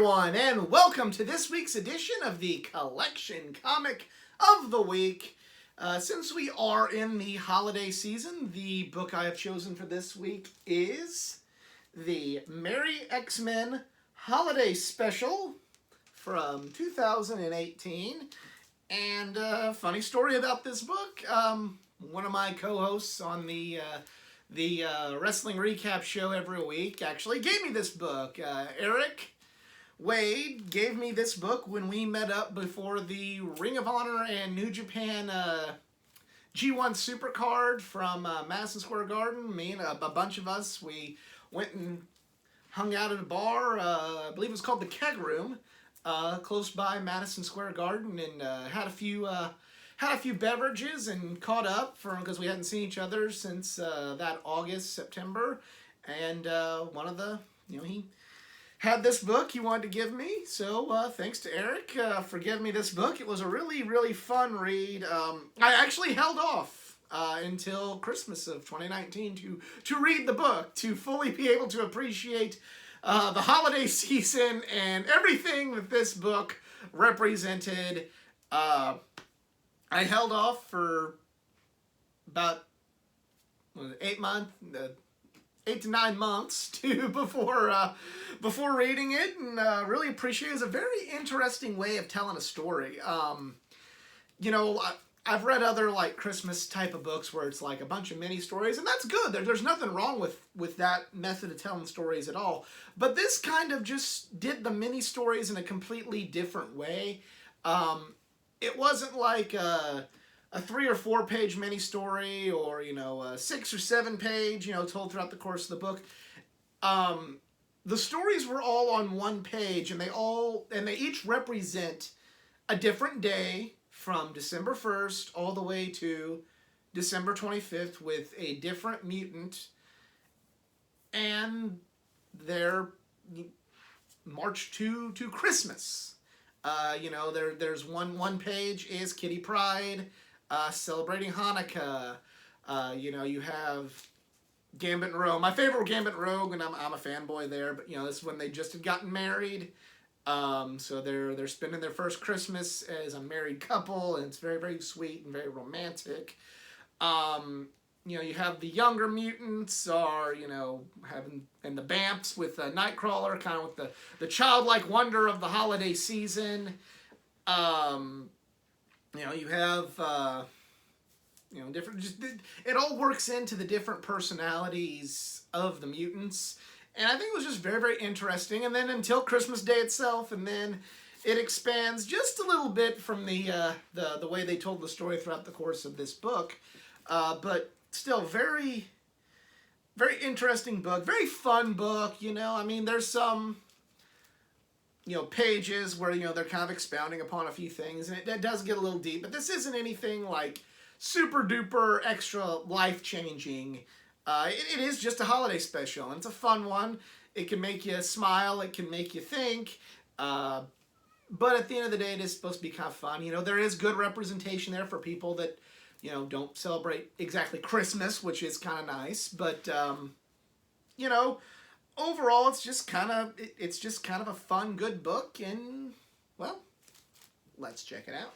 everyone, and welcome to this week's edition of the Collection Comic of the Week. Since we are in the holiday season, the book I have chosen for this week is the Merry X-Men Holiday Special from 2018. And funny story about this book, one of my co-hosts on the wrestling recap show every week actually gave me this book. Eric Wade gave me this book when we met up before the Ring of Honor and New Japan G1 Supercard from Madison Square Garden. Me and a bunch of us, we went and hung out at a bar, I believe it was called the Keg Room, close by Madison Square Garden, and had a few beverages and caught up because we hadn't seen each other since that August, September. And one of the, he had this book he wanted to give me. So thanks to Eric for giving me this book. It was a really, really fun read. I actually held off until Christmas of 2019 to read the book, to fully be able to appreciate the holiday season and everything that this book represented. I held off for about 8 to 9 months before reading it, and really appreciate it. It's a very interesting way of telling a story. I've read other like Christmas type of books where it's like a bunch of mini stories, and that's good. There's nothing wrong with that method of telling stories at all. But this kind of just did the mini stories in a completely different way. It wasn't like a 3 or 4 page mini story, or a 6 or 7 page, told throughout the course of the book. The stories were all on one page, and they each represent a different day from December 1st all the way to December 25th with a different mutant, and their march to Christmas. There's one page is Kitty Pryde, celebrating Hanukkah. You have Gambit and Rogue. My favorite were Gambit and Rogue, and I'm a fanboy there. But this is when they just had gotten married. So they're spending their first Christmas as a married couple, and it's very, very sweet and very romantic. You have the younger mutants are having, and the Bamps with Nightcrawler, kind of with the childlike wonder of the holiday season. You have different. It all works into the different personalities of the mutants, and I think it was just very, very interesting. And then until Christmas Day itself, and then it expands just a little bit from the way they told the story throughout the course of this book, but still very, very interesting book, very fun book. There's some pages where they're kind of expounding upon a few things, and it does get a little deep, but this isn't anything like super duper extra life changing. It is just a holiday special, and it's a fun one. It can make you smile, it can make you think, but at the end of the day, it is supposed to be kind of fun. There is good representation there for people that don't celebrate exactly Christmas, which is kind of nice, but overall, it's just kind of a fun, good book, and well, let's check it out.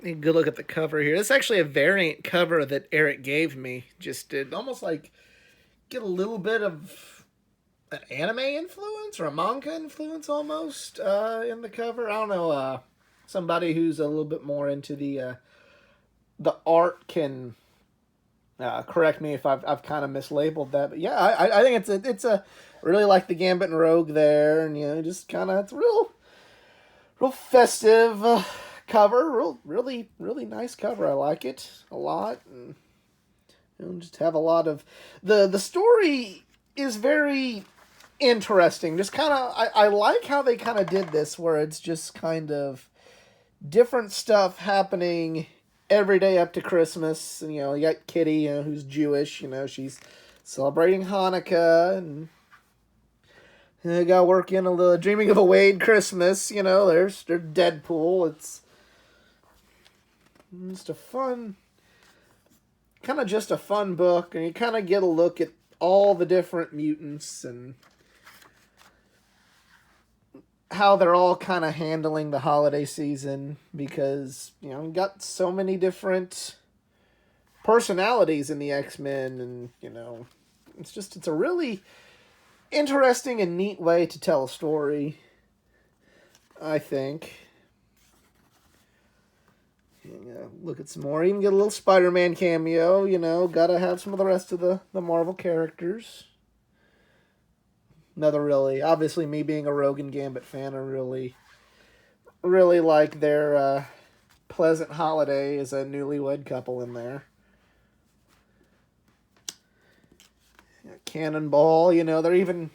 A good look at the cover here. This is actually a variant cover that Eric gave me. Just did almost like get a little bit of an anime influence or a manga influence almost in the cover. I don't know. Somebody who's a little bit more into the art can correct me if I've kind of mislabeled that. But yeah, I think it's a really like the Gambit and Rogue there, and just kind of it's real festive. Cover, really, really nice cover. I like it a lot, and just have a lot of the story is very interesting. Just kind of, I like how they kind of did this, where it's just kind of different stuff happening every day up to Christmas. And you got Kitty, who's Jewish. She's celebrating Hanukkah, and you got to work in a little Dreaming of a Wade Christmas. There's Deadpool. It's just a fun book, and you kind of get a look at all the different mutants, and how they're all kind of handling the holiday season, because, you know, you got so many different personalities in the X-Men, and, you know, it's a really interesting and neat way to tell a story, I think. Look at some more. Even get a little Spider-Man cameo, you know. Gotta have some of the rest of the Marvel characters. Another really, obviously me being a Rogue and Gambit fan, I really like their Pleasant Holiday as a newlywed couple in there. Cannonball, you know, they're even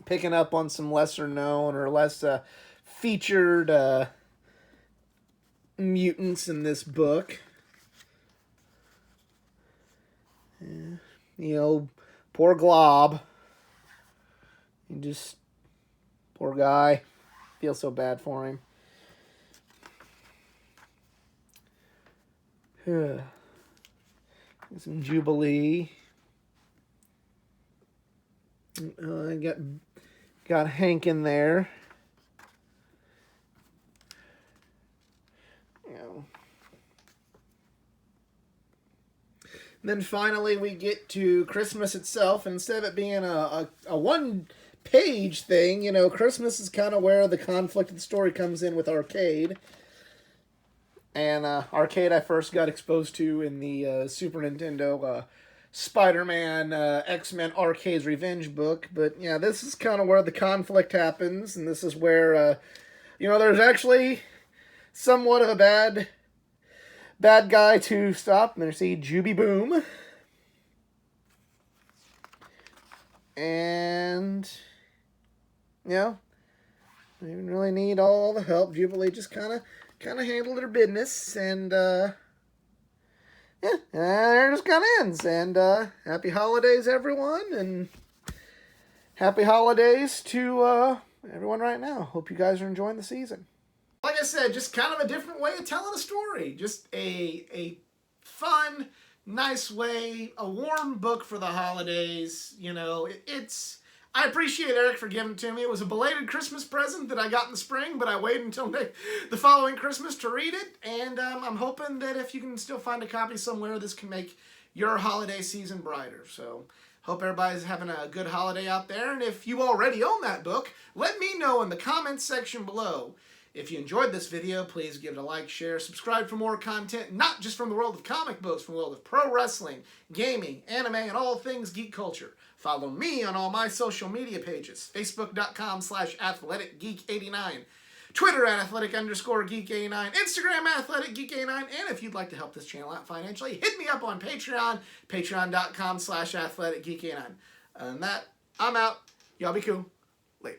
picking up on some lesser known or less featured mutants in this book. Yeah. You know, poor Glob. Poor guy. Feel so bad for him. Some Jubilee. I got Hank in there. You know. And then finally we get to Christmas itself, and instead of it being a one-page thing, you know, Christmas is kind of where the conflict of the story comes in with Arcade. And Arcade I first got exposed to in the Super Nintendo Spider-Man X-Men Arcade's Revenge book. But yeah, this is kind of where the conflict happens, and this is where, you know, there's actually somewhat of a bad guy to stop. And there's the Juby Boom. And, you know, they didn't really need all the help. Jubilee just kind of handled their business, and yeah, there just kind of ends. And happy holidays, everyone, and happy holidays to everyone right now. Hope you guys are enjoying the season. Like I said, just kind of a different way of telling a story. Just a fun, nice way, a warm book for the holidays. You know, I appreciate Eric for giving it to me. It was a belated Christmas present that I got in the spring, but I waited until the following Christmas to read it. And I'm hoping that if you can still find a copy somewhere, this can make your holiday season brighter. So hope everybody's having a good holiday out there. And if you already own that book, let me know in the comments section below. If you enjoyed this video, please give it a like, share, subscribe for more content, not just from the world of comic books, from the world of pro wrestling, gaming, anime, and all things geek culture. Follow me on all my social media pages, Facebook.com/AthleticGeek89, Twitter @Athletic_Geek89, Instagram @AthleticGeek89, and if you'd like to help this channel out financially, hit me up on Patreon, Patreon.com/AthleticGeek89. And that, I'm out. Y'all be cool. Later.